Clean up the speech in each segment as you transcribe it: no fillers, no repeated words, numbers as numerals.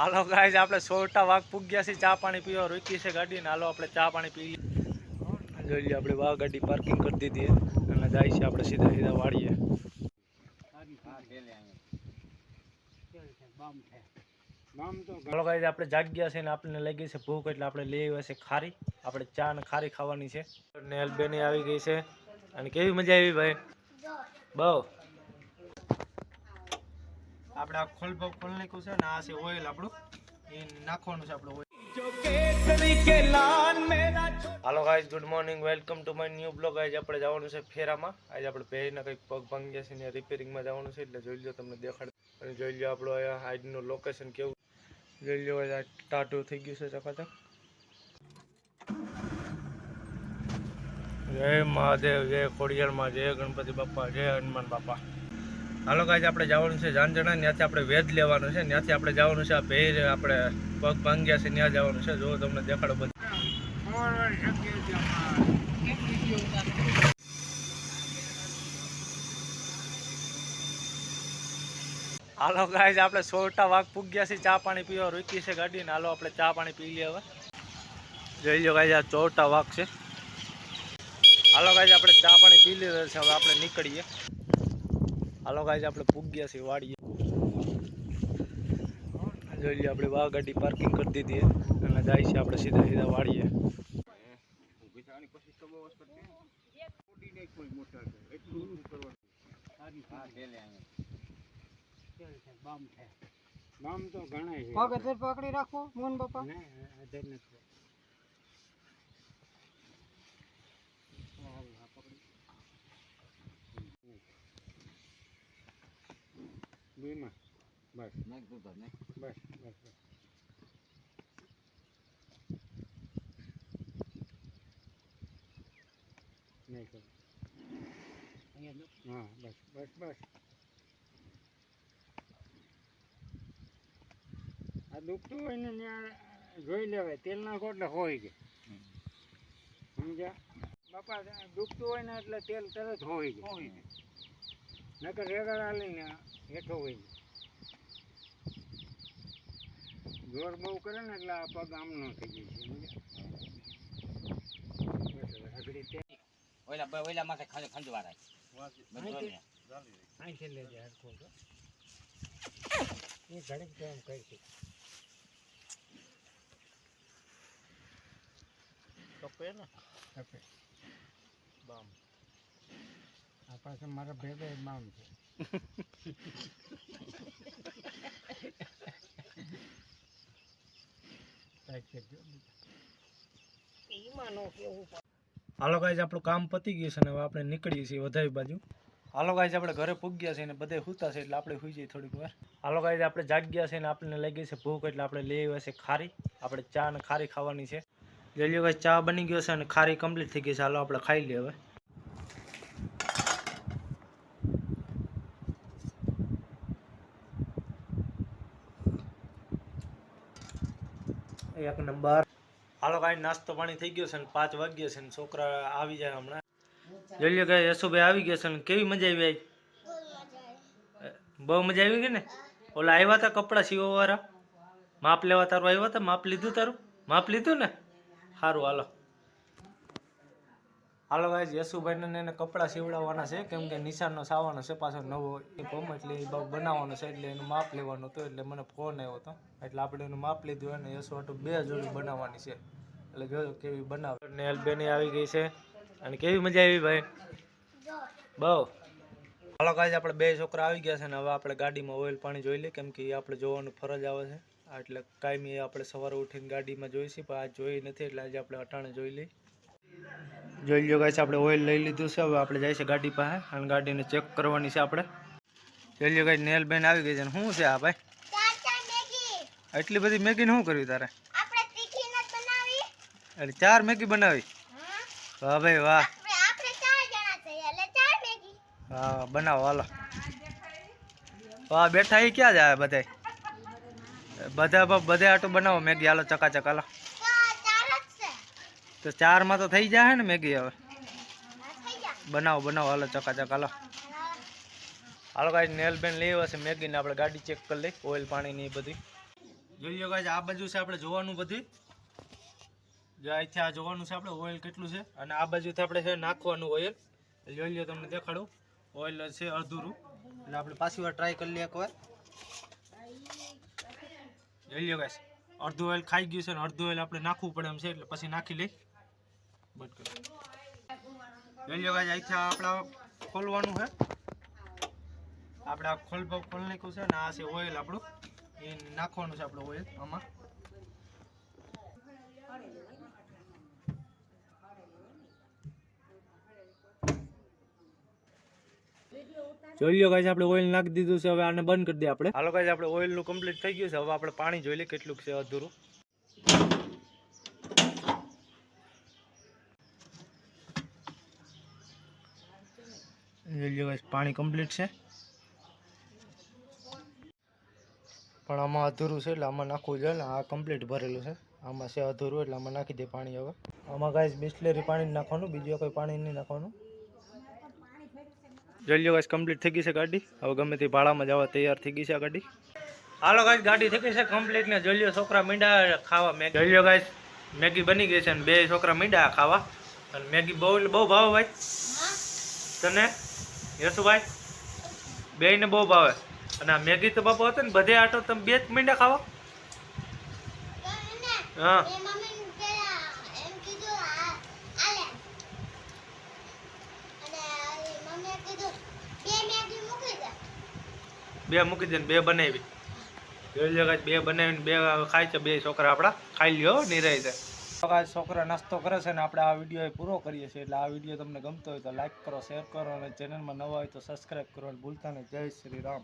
Hello guys આપણે 16 વાગ પૂગ્યા છે, ચા પાણી પીવા રોકી છે ગાડી ને. હાલો આપણે ચા પાણી પી જોઈ લઈએ. આપણે વાહ ગાડી પાર્કિંગ કરી દીધી અને જાય છે આપણે સીધા સીધા વાડીએ. હાલો ગાઈઝ આપણે જાગ્યા છે ને આપણને લાગી છે ભૂખ, એટલે આપણે લઈ આવ્યા છે ખારી. આપણે ચા ને ખારી ખાવાની છે. નેલબેની આવી ગઈ છે અને કેવી મજા આવી ભાઈ? બહુ. આપણે આ ખોલ નાખ્યું છે ને આ છે ઓઇલ આપણું, એ નાખવાનું છે આપણે oil. Hello guys, good morning, welcome to my new blog. આજે આપણે જવાનું છે ફેરામાં. આજે આપણે ભેજના કંઈક પગ ભાંગ્યા છે ને રિપેરિંગમાં જવાનું છે, એટલે જોઈ લો, તમને દેખાડ. અને જોઈ લો આપણું અહીંયા આજનું લોકેશન કેવું. જોઈ લો આ ટાટું થઈ ગયું છે ચકાચક. જય મહાદેવ, જય ખોડિયારમાં, જય ગણપતિ બાપા, જય હનુમાન બાપા. હાલો ગાઈઝ, આપણે જવાનું છે જાંજણા. ત્યાંથી આપણે વેજ લેવાનું છે. ત્યાંથી આપણે જવાનું છે આ ભેજ, આપણે પગ ભાંગ્યા છે ત્યાં જવાનું છે. જો તમને દેખાડો બધું. હાલો ગાઈઝ, આપણે 16 વાગ પૂગ્યા છે, ચા પાણી પીવા રોકી છે ગાડી ને. હાલો આપણે ચા પાણી પી લઈએ હવે. જોઈ લો ગાઈઝ, આ 16 વાગ છે. હાલો ગાઈઝ, આપણે ચા પાણી પી લીધા છે, હવે આપણે નીકળીએ. હાલો ગાઈઝ, આપણે પૂગ્યા છીએ વાડીએ. જોઈ લઈએ આપણે વાહ ગાડી પાર્કિંગ કરી દીધી અને જાય છે આપણે સીધા સીધા વાડીએ. પકડી રાખો મોહન બાપા. બસ બસ બસ નહીં કરો. હા બસ બસ બસ. આ દુખતું હોય ને ત્યાં જોઈ લેવાય, તેલ નાખો એટલે હોય ગઈ. સમજ્યા બાપા? દુખતું હોય ને એટલે તેલ તરત હોય ગઈ, નકર રેગડા લઈને હેઠો હોય ગઈ. જોર બહુ કરે ને એટલે આ પગ આમ ન થઈ જાય છે. ઓલા માથે ખંજવારાય અહીંથી લેજે હરખો તો. એ ઘડીક તો એમ કહી છે કપે ને કપે બામ. આ પાસે મારા ભેગો બામ છે. હાલો ગાઈઝ, આપણું કામ પતી ગયું છે ને હવે આપણે નીકળીએ છીએ વધાવી બાજુ. હાલો ગાઈઝ, આપણે ઘરે પૂગ્યા છે ને બધે સૂતા છે, એટલે આપણે સુઈ જઈએ થોડીક વાર. હાલો ગાઈઝ, આપણે જાગ્યા છે ને આપણને લાગી છે ભૂખ, એટલે આપણે લઈ આવ્યા છે ખારી. આપણે ચા ને ખારી ખાવાની છે. જોઈ લો ગાઈઝ, ચા બની ગયો છે અને ખારી કમ્પ્લીટ થઈ ગઈ છે. હાલો આપણે ખાઈ લઈએ હવે. એક નંબર. હાલો ગાઈઝ, નાસ્તો પાણી થઈ ગયો છે ને 5 વાગ્યા છે ને છોકરા આવી જાય હમણાં. જોઈ લો ગાઈઝ, યશુભાઈ આવી ગયા છે ને કેવી મજા આવી? બહુ મજા આવી ગઈ ને. ઓલા આવ્યા હતા કપડાં સીવવા વાળા, માપ લેવા તારું આવ્યા હતા? માપ લીધું તારું? માપ લીધું ને? સારું. હાલો હાલો ગાઈઝ, યશુભાઈને એને કપડાં સીવડાવવાના છે, કેમ કે નિશાનનો સાવાનો છે પાછો નવો યુનિફોર્મ, એટલે એ બનાવવાનો છે, એટલે એનું માપ લેવાનું હતું. એટલે મને ફોન આવ્યો હતો, એટલે આપણે એનું માપ લીધું અને યશુ હાટુ 2 જોડી બનાવવાની છે. એટલે જોયો કેવી બનાવે. નેલબેની આવી ગઈ છે અને કેવી મજા આવી ભાઈ? બહુ. હાલો ગાઈઝ, આપણે 2 છોકરા આવી ગયા છે ને હવે આપણે ગાડીમાં ઓઇલ પાણી જોઈ લઈએ, કેમ કે એ આપણે જોવાનું ફરજ આવે છે. એટલે કાયમી આપણે સવારે ઉઠીને ગાડીમાં જોઈશું, પણ આજ જોઈ નથી, એટલે આજે આપણે અટાણે જોઈ લઈએ. જોઈ લો ગાઈસ, આપણે ઓઇલ લઈ લીધું છે. હવે આપણે જાય છે ગાડી પાસે અને ગાડીને ચેક કરવાની છે આપણે. જોઈ લો ગાઈસ, નેલબેન આવી ગઈ છે. શું છે આ ભાઈ? એટલી બધી મેગી શું કર્યું તારે? એટલે 4 મેગી બનાવી? વાહ ભાઈ વાહ. હા બનાવો હાલો. વાહ, બેઠા એ ક્યાં જાય બધા? બધા આટું બનાવો મેગી. હાલો ચકાચક હાલો. તો 4 માં તો થઈ જાય ને મેગી. હવે બનાવો હાલો ચકાચક હાલો. હાલો ગાઈસ, નેલબેન લઈ આવ્યા છે મેગી ને આપણે ગાડી ચેક કરી લઈ, ઓઇલ પાણી ની બધી. જોઈ લો ગાઈસ, આ બાજુ છે આપણે જોવાનું બધું. જો અહીંથી આ જોવાનું છે આપણે ઓઇલ કેટલું છે, અને આ બાજુથી આપણે છે નાખવાનું ઓઇલ. જોઈ લો, તમને દેખાડું. ઓઇલ છે અડધું, એટલે આપણે પાછી વાર ટ્રાય કરી લઈએ એકવાર. જોઈ લો ગાઈસ, અડધું ઓઇલ ખાઈ ગયું છે ને અડધું ઓઇલ આપણે નાખવું પડે એમ છે, એટલે પછી નાખી લઈ. બંધ કરી. જોઈ લો ગાઈસ, અહીંથી આપણે ખોલવાનું છે. આપણે આ ખોલ નાખ્યું છે ને આ છે ઓઇલ આપણું, એ નાખવાનું છે આપણે ઓઇલ આમાં. જોઈ લો ગાઈસ, આપણે ઓઇલ નાખી દીધું છે. હવે આને બંધ કરી દઈએ આપણે. હાલો ગાઈસ, આપણે ઓઇલ નું કમ્પ્લીટ થઈ ગયું છે. હવે આપણે પાણી જોઈ લઈએ કેટલું છે અધૂરું. જોઈ લો ગાઈસ, પાણી કમ્પ્લીટ છે, પણ આમાં અધૂરું છે એટલે આમાં નાખવું જોઈએ ને. આ કમ્પ્લીટ ભરેલું છે, આમાં છે અધૂરું એટલે આમાં નાખી દે પાણી. હવે આમાં ગાઈસ બિસ્લેરી પાણી નાખવાનું, બીજું કોઈ પાણી નહીં નાખવાનું. જોઈ લો ગાઈસ, કમ્પ્લીટ થઈ ગઈ છે ગાડી. હવે ગમે તે ભાડામાં જવા તૈયાર થઈ ગઈ છે આ ગાડી. હાલો ગાઈસ, ગાડી થઈ ગઈ છે કમ્પ્લીટ ને. જોઈ લો, છોકરા મીંડા ખાવા મેગી. જોઈ લો ગાઈસ, મેગી બની ગઈ છે ને બે છોકરા મીંડા ખાવા. અને મેગી બહુ ભાવે ભાઈ તને યશુભાઈ? બેયને બહુ ભાવે. અને આ મેગી તો બાપુ હતો ને બધે આટો, તમે બે જ મીંડા ખાવા? હા, બે મૂકી દે ને બે બનાવી. જોઈ લો ગાઈસ, બે બનાવીને બે ખાય છે બે છોકરા આપણા. ખાઈ લ્યો નિરાઈ જાય. છોકરા નાસ્તો કરે છે ને આપણે આ વિડીયો પૂરો કરીએ છીએ. એટલે આ વિડીયો તમને ગમતો હોય તો લાઈક કરો, શેર કરો, અને ચેનલમાં નવા હોય તો સબસ્ક્રાઈબ કરવાનું ભૂલતા નહીં. જય શ્રી રામ.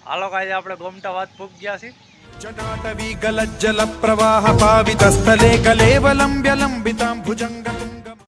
હાલો ગાઈસ, આપણે ગોમટા વાત પૂગ ગયા છીએ. जटाटवी गलज्जल प्रवाह पावितस्थले कलेवलम्ब्य लम्बितां भुजङ्गम्